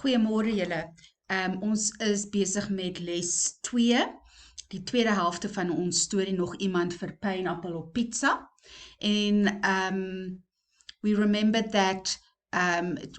Goeiemôre julle. Ons is besig met les 2, die tweede helfte van ons storie nog iemand vir pineapple op pizza. En we remembered that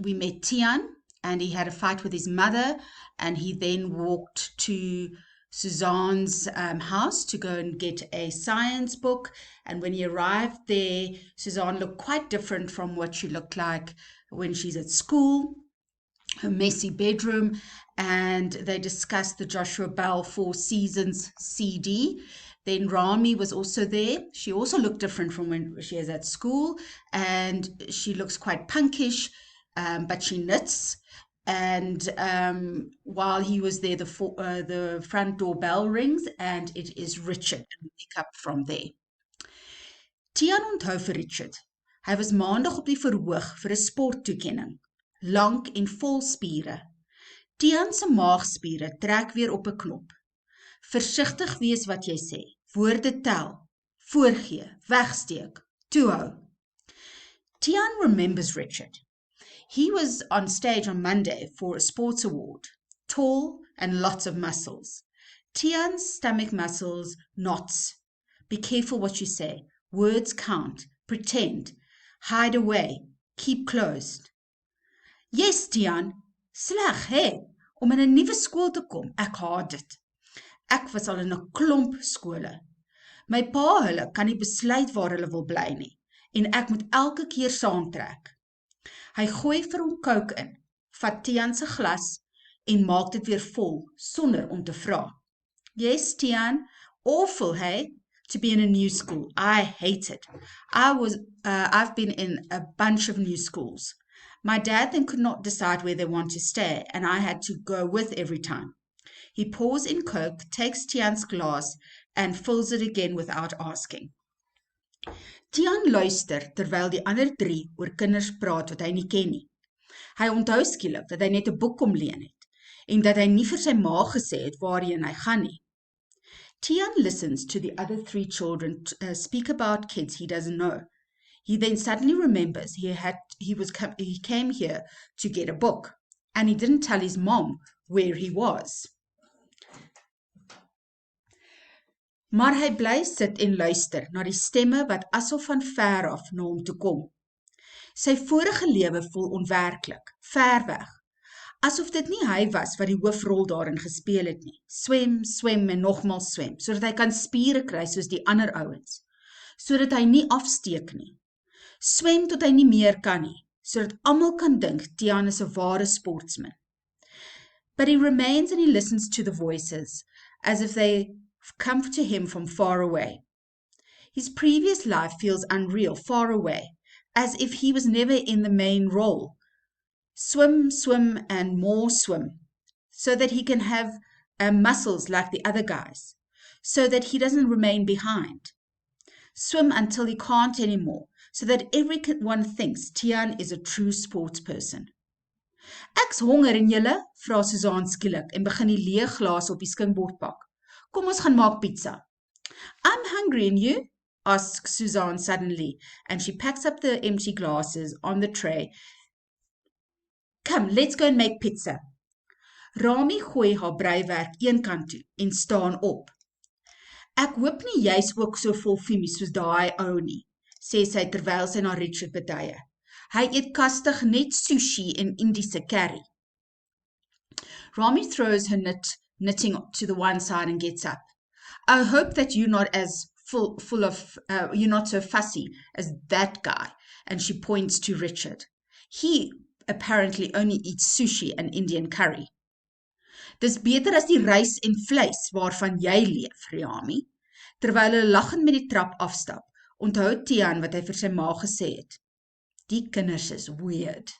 we met Tian and he had a fight with his mother and he then walked to Suzanne's house to go and get a science book. And when he arrived there, Suzanne looked quite different from what she looked like when she's at school. Her messy bedroom, and they discussed the Joshua Bell Four Seasons CD. Then Rami was also there. She also looked different from when she is at school, and she looks quite punkish, but she knits. And while he was there, the front door bell rings, and it is Richard, and we pick up from there. Tian onthou vir Richard. Hy was maandag op die verhoog vir 'n sporttoekenning. Lank en vol spiere. Tian se maagspiere trek weer op 'n knop. Versigtig wees wat jy sê. Woorde tel. Voorgee, wegsteek, toehou. Tian remembers Richard. He was on stage on Monday for a sports award. Tall and lots of muscles. Tian's stomach muscles, knots. Be careful what you say. Words count. Pretend. Hide away. Keep closed. Yes, Tian, sleg, hè, om in 'n nuwe skool te kom, ek haat dit. Ek was al in 'n klomp skole. My pa hulle kan nie besluit waar hulle wil bly nie, en ek moet elke keer saamtrek. Hy gooi vir hom Coke in, vat Tian se glas, en maak dit weer vol, sonder om te vra. Yes, Tian, awful, hey, to be in a new school. I hate it. I've been in a bunch of new schools. My dad then could not decide where they want to stay, and I had to go with every time. He pours in Coke, takes Tian's glass, and fills it again without asking. Tian luister terwyl die ander 3 oor kinders praat wat hy nie ken nie. Hy onthou skielik dat hy net 'n boek kom leen het, en dat hy nie vir sy ma gesê het waarheen hy gaan nie. Tian listens to the other 3 children speak about kids he doesn't know. He then suddenly remembers he came here to get a book, and he didn't tell his mom where he was. Maar hy bly sit en luister na die stemme wat asof van ver af na hom toe kom. Sy vorige lewe voel onwerklik, ver weg, asof dit nie hy was wat die hoofrol daarin gespeel het nie. Swem, swem en nogmaals swem, sodat hy kan spiere kry soos die ander ouens, sodat hy nie afsteek nie. Swem tot hy nie meer kan nie, sodat almal kan dink Tian is 'n ware sportsman. But he remains and he listens to the voices, as if they come to him from far away. His previous life feels unreal, far away, as if he was never in the main role. Swim, swim, and more swim, so that he can have muscles like the other guys, so that he doesn't remain behind. Swim until he can't anymore, so that everyone thinks Tian is a true sports person. Ek's honger en julle, vra Suzanne skielik en begin die leë glas op die skinkbord pak. Kom ons gaan maak pizza. I'm hungry and you? Asks Suzanne suddenly, and she packs up the empty glasses on the tray. Come, let's go and make pizza. Rami gooi haar breiwerk een kant toe en staan op. Ek hoop nie jy's ook so vol fiemies soos daai ou nie, sê sy terwyl sy na Richard betuie. Hy eet kastig net sushi en Indiese curry. Rami throws her knitting to the one side and gets up. I hope that you're not as you're not so fussy as that guy. And she points to Richard. He apparently only eats sushi and Indian curry. Dis beter as die rys en vleis waarvan jy leef, Rami. Terwyl hulle lachend met die trap afstap, onthou Tian wat hy vir sy ma gesê het. Die kinders is weird.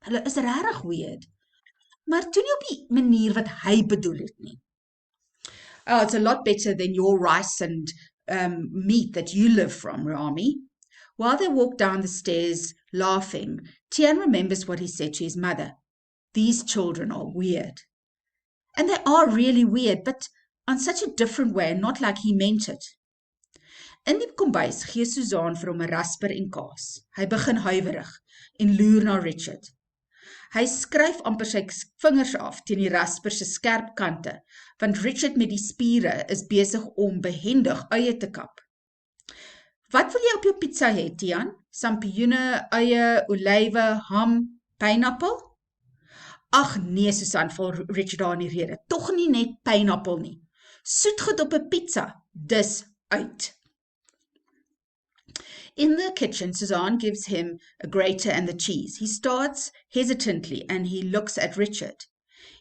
Hulle is regtig weird. Maar toe nie op die manier wat hy bedoel het nie. Oh, it's a lot better than your rice and meat that you live from, Rami. While they walk down the stairs, laughing, Tian remembers what he said to his mother. These children are weird. And they are really weird, but on such a different way, not like he meant it. In die kombuis gee Suzanne vir hom 'n rasper en kaas. Hy begin huiwerig en loer na Richard. Hy skryf amper sy vingers af teen die rasper se skerp kante, want Richard met die spiere is besig om behendig eie te kap. Wat wil jy op jou pizza hê, Tian? Sampioene, eie, olywe, ham, pineappel? Ag nee, Susan, val Richard daar in die rede. Tog nie net pineappel nie. Soetgoed op 'n pizza, dis uit. In the kitchen, Suzanne gives him a grater and the cheese. He starts hesitantly and he looks at Richard.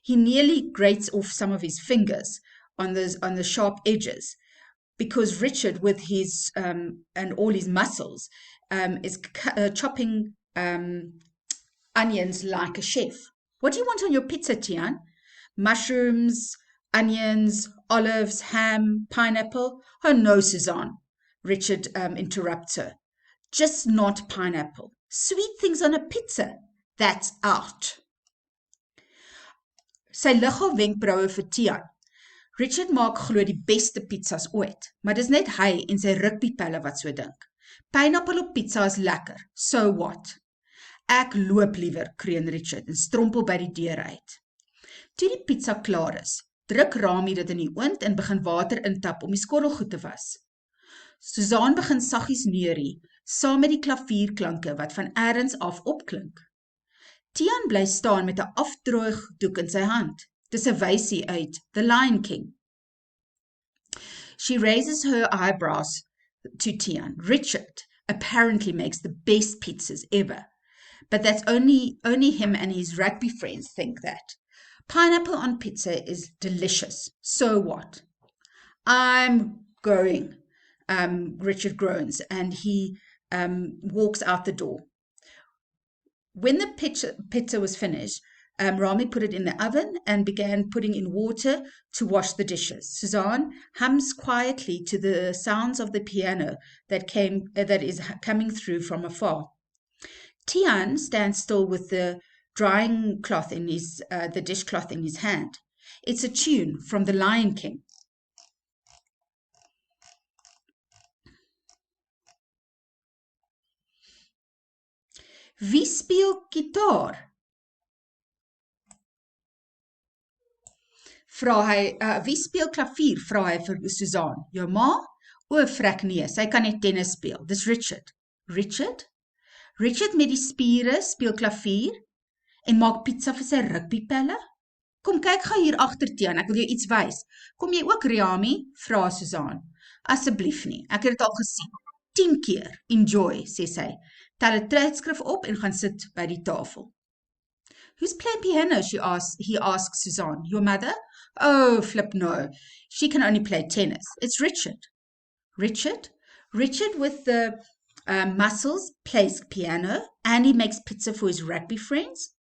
He nearly grates off some of his fingers on the sharp edges because Richard, with his and all his muscles, is chopping onions like a chef. What do you want on your pizza, Tian? Mushrooms, onions, olives, ham, pineapple? Oh no, Suzanne, Richard interrupts her. Just not pineapple. Sweet things on a pizza. That's out. Sy lig haar wenkbroue vir Tian. Richard maak glo die beste pizzas ooit, maar dis net hy en sy rugbypelle wat so dink. Pineapple op pizza is lekker. So what? Ek loop liewer, kreun Richard en strompel by die deur uit. Toe die pizza klaar is, druk Rami dit in die oond en begin water intap om die skorrelgoed te was. Suzanne begin saggies neurie, saam met die klavierklanke wat van elders af opklink. Tian bly staan met 'n afdroogdoek in sy hand. Dis 'n wysie uit The Lion King. She raises her eyebrows to Tian. Richard apparently makes the best pizzas ever, but that's only him and his rugby friends think that. Pineapple on pizza is delicious. So what? I'm going, Richard groans, and he walks out the door. When the pizza was finished, Rami put it in the oven and began putting in water to wash the dishes. Suzanne hums quietly to the sounds of the piano that is coming through from afar. Tian stands still with the drying cloth in the dishcloth in his hand. It's a tune from The Lion King. Wie speel gitaar? Wie speel klavier? Vra hy vir Suzanne. Jou ma? O, frek nee, sy kan net tennis speel. Dis Richard. Richard? Richard met die spiere speel klavier en maak pizza vir sy rugbypelle? Kom kyk gou hier agter Tian, ek wil jou iets wys. Kom jy ook, Rami? Vra Suzanne. Asseblief nie, ek het dit al gesien. 10 keer. Enjoy, sê sy. Tel 'n tydskrif op en gaan sit by die tafel. Who's playing piano? He asks Suzanne. Your mother? Oh, flip no. She can only play tennis. It's Richard. Richard? Richard with the muscles plays piano and he makes pizza for his rugby friends.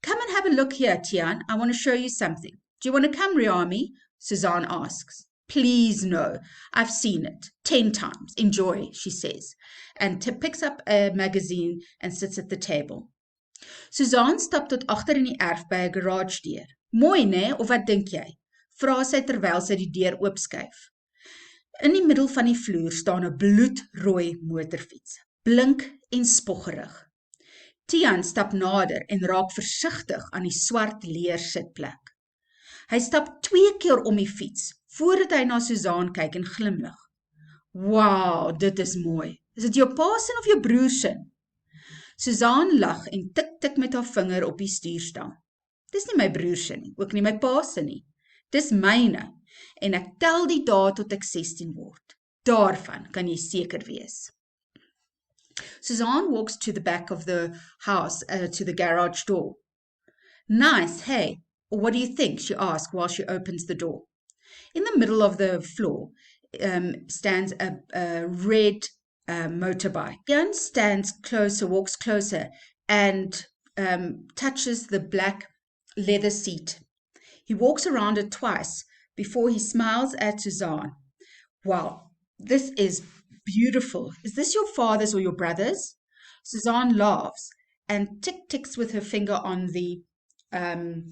Come and have a look here, Tian. I want to show you something. Do you want to come, Rami? Suzanne asks. Please no. I've seen it 10 times. Enjoy, she says, and picks up a magazine and sits at the table. Suzanne stap tot agter in die erf by 'n garage deur. Mooi, né? Of wat dink jy? Vra sy terwyl sy die deur oopskuif. In die middel van die vloer staan 'n bloedrooi motorfiets, blink en spoggerig. Tian stap nader en raak versigtig aan die swart leer sitplek. Hy stap 2 keer om die fiets, voordat hy na Suzanne kyk en glimlag. Wow, dit is mooi. Is dit jou pa se of jou broer se? Suzanne lag en tik met haar vinger op die stuurstang. Dis nie my broer se nie, ook nie my pa se nie. Dis myne, en ek tel die dae tot ek 16 word. Daarvan kan jy seker wees. Suzanne walks to the back of the house, to the garage door. Nice, hey, what do you think? She asks while she opens the door. In the middle of the floor stands a red motorbike. Jan walks closer and touches the black leather seat. He walks around it twice before he smiles at Suzanne. Wow, this is beautiful. Is this your father's or your brother's? Suzanne laughs and ticks with her finger on the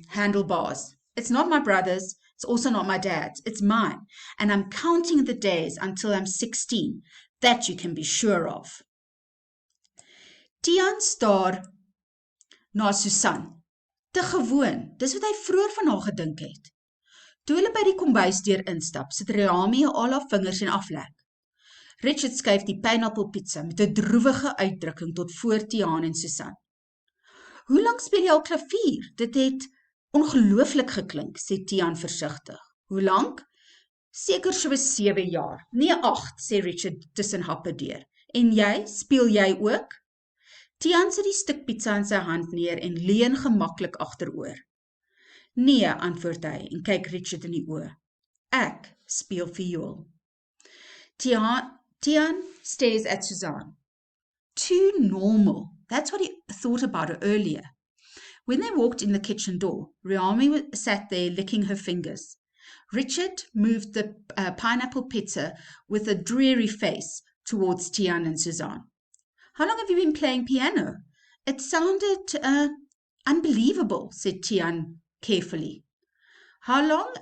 handlebars. It's not my brother's. It's also not my dad's. It's mine. And I'm counting the days until I'm 16. That you can be sure of. Tian staar na Susan. Te gewoon, dis wat hy vroeër van haar gedink het. Toe hulle by die kombuisdeur instap, sit Rami al haar vingers en aflek. Richard skuif die pineappelpizza met 'n droewige uitdrukking tot voor Tiaan en Susan. Hoe lank speel jy al klavier? Dit het ongelooflik geklink, sê Tiaan versigtig. Hoe lank? Seker so 7 jaar. Nee, 8, sê Richard tussen happe deur. En jy, speel jy ook? Tiaan sit die stuk pizza in sy hand neer en leun gemaklik agteroor. Nee, antwoord hy en kyk Richard in die oë. Ek speel viool. Tiaan stares at Suzanne. Too normal. That's what he thought about her earlier. When they walked in the kitchen door, Rami sat there licking her fingers. Richard moved the pineapple pizza with a dreary face towards Tiaan and Suzanne. How long have you been playing piano? It sounded unbelievable, said Tiaan carefully. How long?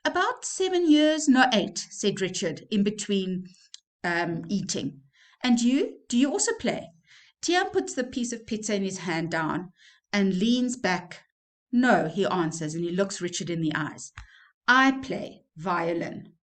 About 7 years, no 8, said Richard in between eating. And you? Do you also play? Tiaan puts the piece of pizza in his hand down and leans back. No, he answers, and he looks Richard in the eyes. I play violin.